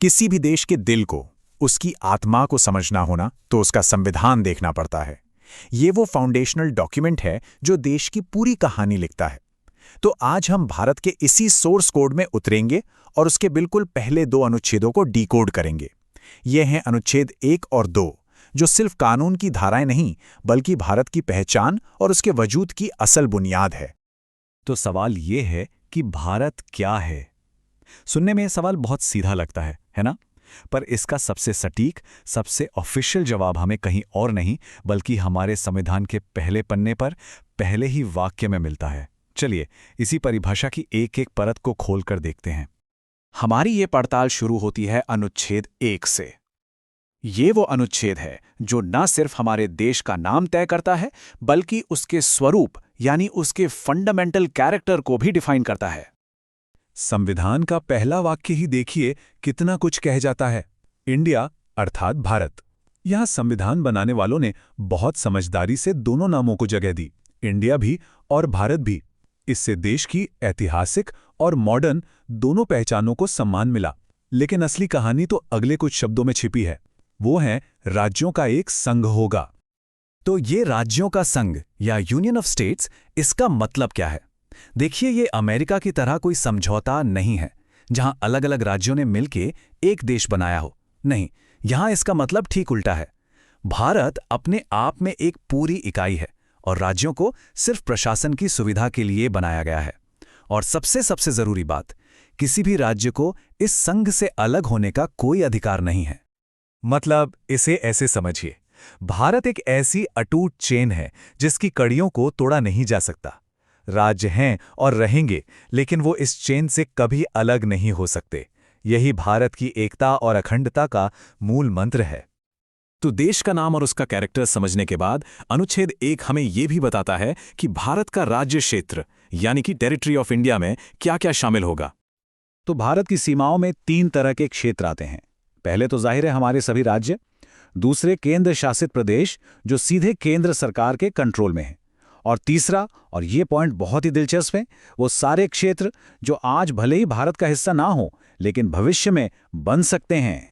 किसी भी देश के दिल को, उसकी आत्मा को समझना होना तो उसका संविधान देखना पड़ता है। ये वो फाउंडेशनल डॉक्यूमेंट है जो देश की पूरी कहानी लिखता है। तो आज हम भारत के इसी सोर्स कोड में उतरेंगे और उसके बिल्कुल पहले दो अनुच्छेदों को डिकोड करेंगे। ये हैं अनुच्छेद 1 और 2, जो सिर्फ कानून की धाराएं नहीं बल्कि भारत की पहचान और उसके वजूद की असल बुनियाद है। तो सवाल ये है कि भारत क्या है? सुनने में यह सवाल बहुत सीधा लगता है ना? पर इसका सबसे सटीक, सबसे ऑफिशियल जवाब हमें कहीं और नहीं बल्कि हमारे संविधान के पहले पन्ने पर पहले ही वाक्य में मिलता है। चलिए इसी परिभाषा की एक एक परत को खोलकर देखते हैं। हमारी ये पड़ताल शुरू होती है अनुच्छेद 1 से। ये वो अनुच्छेद है जो न सिर्फ हमारे देश का नाम तय करता है बल्कि उसके स्वरूप यानी उसके फंडामेंटल कैरेक्टर को भी डिफाइन करता है। संविधान का पहला वाक्य ही देखिए कितना कुछ कह जाता है। इंडिया अर्थात भारत। यहां संविधान बनाने वालों ने बहुत समझदारी से दोनों नामों को जगह दी, इंडिया भी और भारत भी। इससे देश की ऐतिहासिक और मॉडर्न दोनों पहचानों को सम्मान मिला। लेकिन असली कहानी तो अगले कुछ शब्दों में छिपी है। वो है राज्यों का एक संघ होगा। तो ये राज्यों का संघ या यूनियन ऑफ स्टेट्स, इसका मतलब क्या है? देखिए, ये अमेरिका की तरह कोई समझौता नहीं है जहां अलग अलग राज्यों ने मिलकर एक देश बनाया हो। नहीं, यहां इसका मतलब ठीक उल्टा है। भारत अपने आप में एक पूरी इकाई है और राज्यों को सिर्फ प्रशासन की सुविधा के लिए बनाया गया है। और सबसे जरूरी बात, किसी भी राज्य को इस संघ से अलग होने का कोई अधिकार नहीं है। मतलब इसे ऐसे समझिए, भारत एक ऐसी अटूट चेन है जिसकी कड़ियों को तोड़ा नहीं जा सकता। राज्य हैं और रहेंगे, लेकिन वो इस चेन से कभी अलग नहीं हो सकते। यही भारत की एकता और अखंडता का मूल मंत्र है। तो देश का नाम और उसका कैरेक्टर समझने के बाद अनुच्छेद 1 हमें यह भी बताता है कि भारत का राज्य क्षेत्र यानी कि टेरिटरी ऑफ इंडिया में क्या क्या शामिल होगा। तो भारत की सीमाओं में 3 तरह के क्षेत्र आते हैं। पहले तो जाहिर है हमारे सभी राज्य, दूसरे केंद्र शासित प्रदेश जो सीधे केंद्र सरकार के कंट्रोल में हैं, और तीसरा, और ये पॉइंट बहुत ही दिलचस्प है, वो सारे क्षेत्र जो आज भले ही भारत का हिस्सा ना हो लेकिन भविष्य में बन सकते हैं।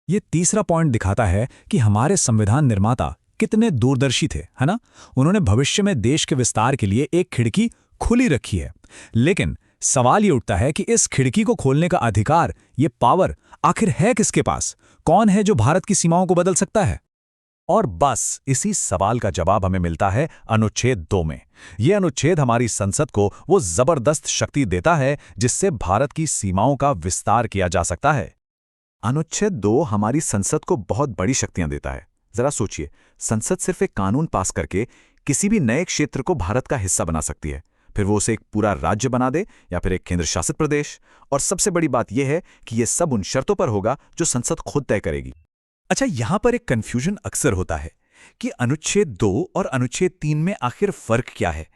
ये तीसरा पॉइंट दिखाता है कि हमारे संविधान निर्माता कितने दूरदर्शी थे, है ना? उन्होंने भविष्य में देश के विस्तार के लिए एक खिड़की खुली रखी है। लेकिन सवाल ये उठता है कि इस खिड़की को खोलने का अधिकार, ये पावर आखिर है किसके पास? कौन है जो भारत की सीमाओं को बदल सकता है? और बस इसी सवाल का जवाब हमें मिलता है अनुच्छेद 2 में। यह अनुच्छेद हमारी संसद को वो जबरदस्त शक्ति देता है जिससे भारत की सीमाओं का विस्तार किया जा सकता है। अनुच्छेद 2 हमारी संसद को बहुत बड़ी शक्तियां देता है। जरा सोचिए, संसद सिर्फ एक कानून पास करके किसी भी नए क्षेत्र को भारत का हिस्सा बना सकती है, फिर वो उसे एक पूरा राज्य बना दे या फिर एक केंद्र शासित प्रदेश। और सबसे बड़ी बात यह है कि यह सब उन शर्तों पर होगा जो संसद खुद तय करेगी। अच्छा, यहां पर एक कंफ्यूजन अक्सर होता है कि अनुच्छेद 2 और अनुच्छेद 3 में आखिर फर्क क्या है।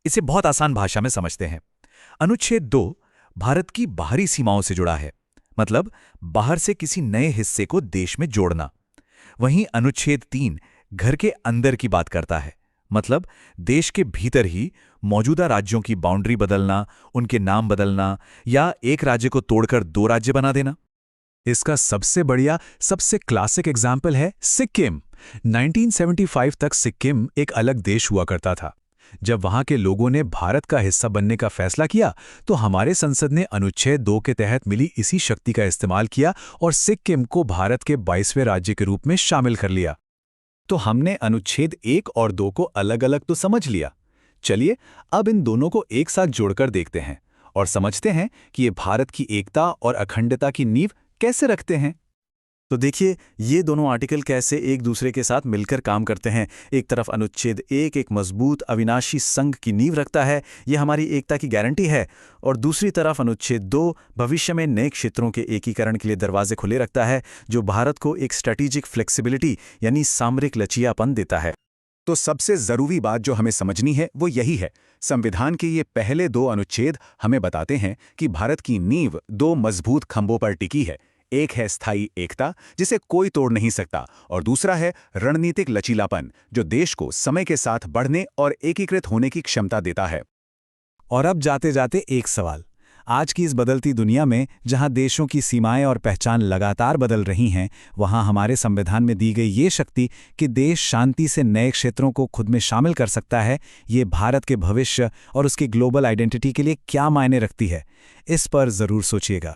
इसे बहुत आसान भाषा में समझते हैं। अनुच्छेद 2 भारत की बाहरी सीमाओं से जुड़ा है, मतलब बाहर से किसी नए हिस्से को देश में जोड़ना। वहीं अनुच्छेद 3 घर के अंदर की बात करता है, मतलब देश के भीतर ही मौजूदा राज्यों की बाउंड्री बदलना, उनके नाम बदलना या एक राज्य को तोड़कर 2 राज्य बना देना। इसका सबसे बढ़िया, सबसे क्लासिक एग्जाम्पल है सिक्किम। 1975 तक सिक्किम एक अलग देश हुआ करता था। जब वहां के लोगों ने भारत का हिस्सा बनने का फैसला किया तो हमारे संसद ने अनुच्छेद 2 के तहत मिली इसी शक्ति का इस्तेमाल किया और सिक्किम को भारत के 22वें राज्य के रूप में शामिल कर लिया। तो हमने अनुच्छेद 1 और 2 को अलग अलग तो समझ लिया। चलिए अब इन दोनों को एक साथ जोड़कर देखते हैं और समझते हैं कि ये भारत की एकता और अखंडता की नींव कैसे रखते हैं। तो देखिए, ये दोनों आर्टिकल कैसे एक दूसरे के साथ मिलकर काम करते हैं। एक तरफ अनुच्छेद 1 एक मजबूत अविनाशी संघ की नींव रखता है, ये हमारी एकता की गारंटी है, और दूसरी तरफ अनुच्छेद 2 भविष्य में नए क्षेत्रों के एकीकरण के लिए दरवाजे खुले रखता है, जो भारत को एक स्ट्रैटेजिक फ्लेक्सिबिलिटी यानी सामरिक लचीलापन देता है। तो सबसे जरूरी बात जो हमें समझनी है वो यही है, संविधान के ये पहले 2 अनुच्छेद हमें बताते हैं कि भारत की नींव 2 मजबूत खंभों पर टिकी है। एक है स्थायी एकता जिसे कोई तोड़ नहीं सकता, और दूसरा है रणनीतिक लचीलापन जो देश को समय के साथ बढ़ने और एकीकृत होने की क्षमता देता है। और अब जाते जाते एक सवाल, आज की इस बदलती दुनिया में जहां देशों की सीमाएं और पहचान लगातार बदल रही हैं, वहां हमारे संविधान में दी गई ये शक्ति कि देश शांति से नए क्षेत्रों को खुद में शामिल कर सकता है, ये भारत के भविष्य और उसकी ग्लोबल आइडेंटिटी के लिए क्या मायने रखती है, इस पर जरूर सोचिएगा।